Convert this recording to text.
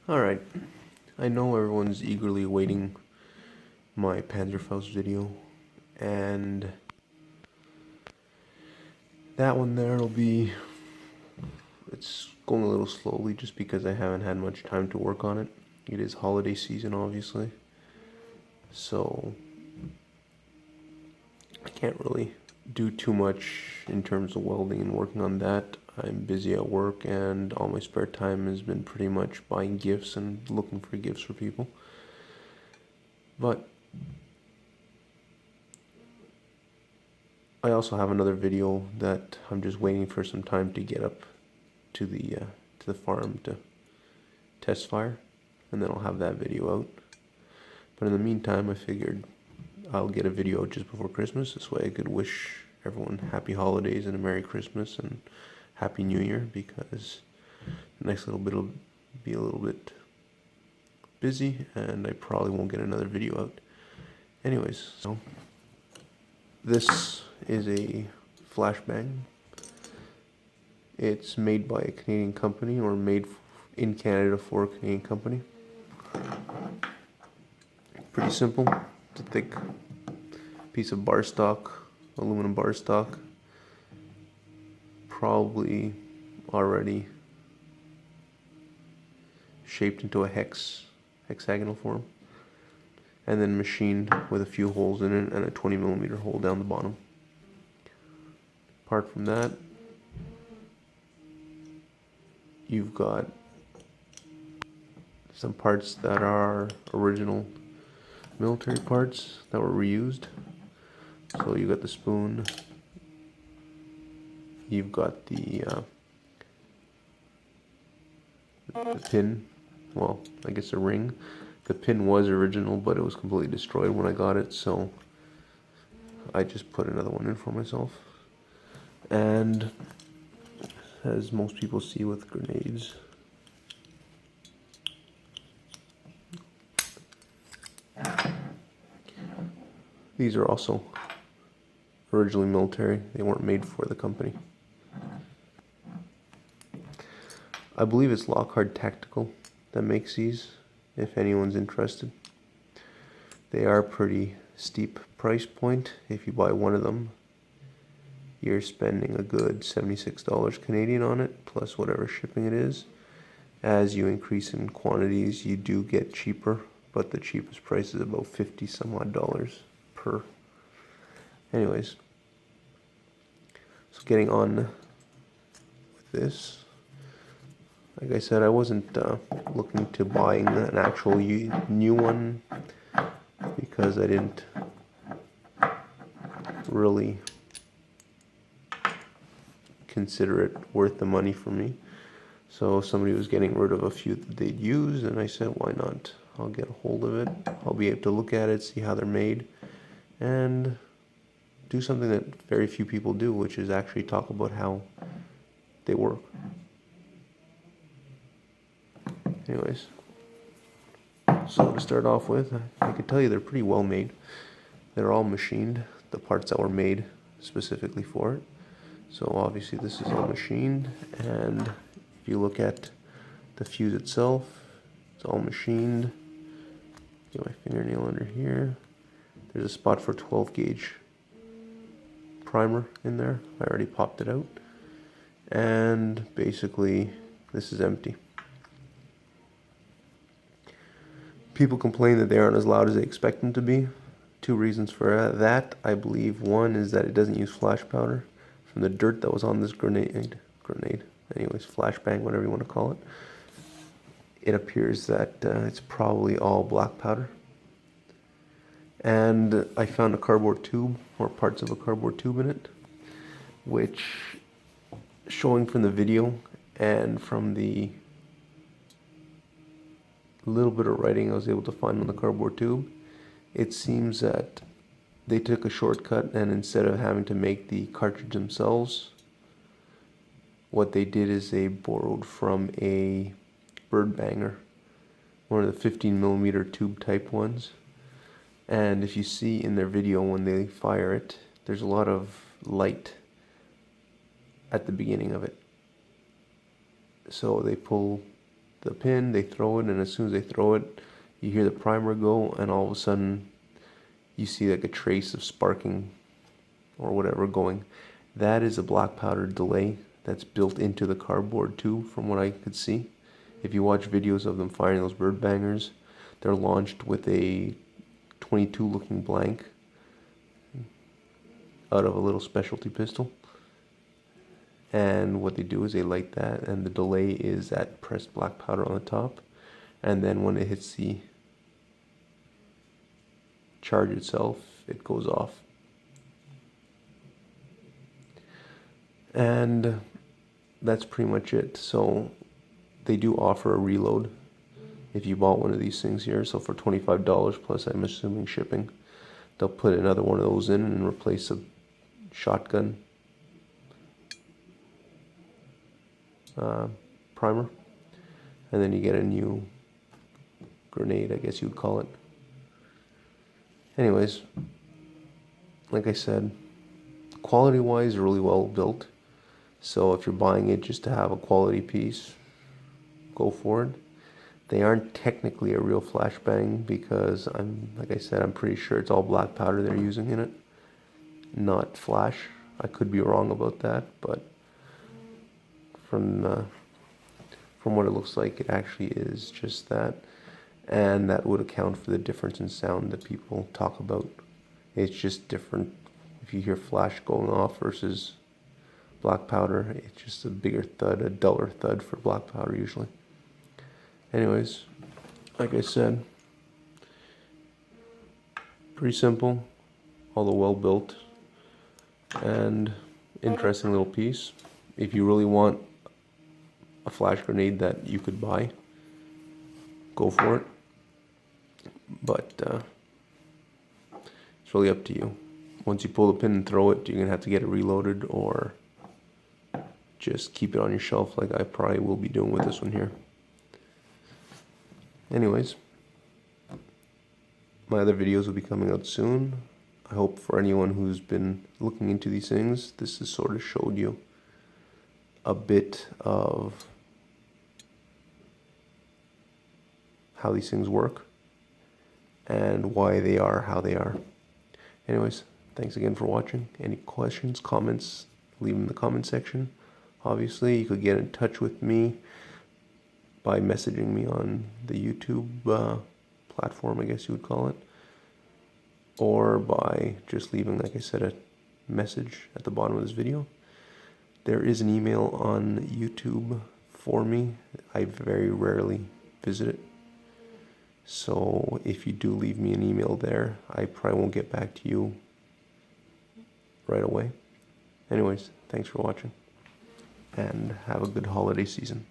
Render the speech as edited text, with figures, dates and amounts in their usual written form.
Alright, I know everyone's eagerly awaiting my Panzerfaust video, and that one there will be, it's going a little slowly just because I haven't had much time to work on it. It is holiday season, obviously, so I can't really do too much in terms of welding and working on that. I'm busy at work, and all my spare time has been pretty much buying gifts and looking for gifts for people. But I also have another video that I'm just waiting for some time to get up to the farm to test fire, and then I'll have that video out. But in the meantime, I figured I'll get a video out just before Christmas. This way I could wish everyone happy holidays and a Merry Christmas and Happy New Year, because the next little bit will be a little bit busy and I probably won't get another video out. Anyways, so this is a flashbang. It's made by a Canadian company, or made in Canada for a Canadian company. Pretty simple. It's a thick piece of bar stock, aluminum bar stock, probably already shaped into a hexagonal form, and then machined with a few holes in it and a 20mm hole down the bottom. Apart from that, you've got some parts that are original military parts that were reused. So you got the spoon, you've got the pin, well, I guess a ring. The pin was original, but it was completely destroyed when I got it, so I just put another one in for myself. And as most people see with grenades, these are also originally military. They weren't made for the company. I believe it's Lockheart Tactical that makes these, if anyone's interested. They are pretty steep price point. If you buy one of them, you're spending a good $76 Canadian on it, plus whatever shipping it is. As you increase in quantities, you do get cheaper, but the cheapest price is about 50 some odd dollars per. Anyways, so getting on with this, like I said, I wasn't looking to buying an actual new one, because I didn't really consider it worth the money for me. So somebody was getting rid of a few that they'd use, and I said, why not? I'll get a hold of it. I'll be able to look at it, see how they're made, and do something that very few people do, which is actually talk about how they work. Anyways, so to start off with, I can tell you they're pretty well made. They're all machined, the parts that were made specifically for it. So obviously this is all machined, and if you look at the fuse itself, it's all machined. Get my fingernail under here. There's a spot for 12 gauge primer in there. I already popped it out. And basically this is empty. People complain that they aren't as loud as they expect them to be. Two reasons for that, I believe. One is that it doesn't use flash powder. From the dirt that was on this grenade, anyways, flashbang, whatever you want to call it, it appears that it's probably all black powder. And I found a cardboard tube, or parts of a cardboard tube in it, which, showing from the video and from the little bit of writing I was able to find on the cardboard tube, it seems that they took a shortcut, and instead of having to make the cartridge themselves, what they did is they borrowed from a bird banger, one of the 15mm tube type ones. And if you see in their video when they fire it, there's a lot of light at the beginning of it. So they pull the pin, they throw it, and as soon as they throw it, you hear the primer go, and all of a sudden you see like a trace of sparking or whatever going. That is a black powder delay that's built into the cardboard too, from what I could see. If you watch videos of them firing those bird bangers, they're launched with a 22 looking blank out of a little specialty pistol. And what they do is they light that, and the delay is that pressed black powder on the top. And then when it hits the charge itself, it goes off. And that's pretty much it. So they do offer a reload if you bought one of these things here. So for $25 plus, I'm assuming shipping, they'll put another one of those in and replace a shotgun primer, and then you get a new grenade, I guess you would call it. Anyways, like I said, quality wise, really well built. So if you're buying it just to have a quality piece, go for it. They aren't technically a real flashbang because like I said, I'm pretty sure it's all black powder they're using in it, not flash. I could be wrong about that, but from what it looks like, it actually is just that, and that would account for the difference in sound that people talk about. It's just different if you hear flash going off versus black powder. It's just a bigger thud, a duller thud for black powder usually. Anyways, like I said, pretty simple, although well built, and interesting little piece. If you really want a flash grenade that you could buy, go for it. But it's really up to you. Once you pull the pin and throw it, you're gonna have to get it reloaded, or just keep it on your shelf like I probably will be doing with this one here. Anyways, my other videos will be coming out soon. I hope for anyone who's been looking into these things, this has sort of showed you a bit of how these things work and why they are how they are. Anyways, thanks again for watching. Any questions, comments, leave them in the comment section. Obviously, you could get in touch with me by messaging me on the YouTube platform, I guess you would call it, or by just leaving, like I said, a message at the bottom of this video. There is an email on YouTube for me. I very rarely visit it, so if you do leave me an email there, I probably won't get back to you right away. Anyways, thanks for watching, and have a good holiday season.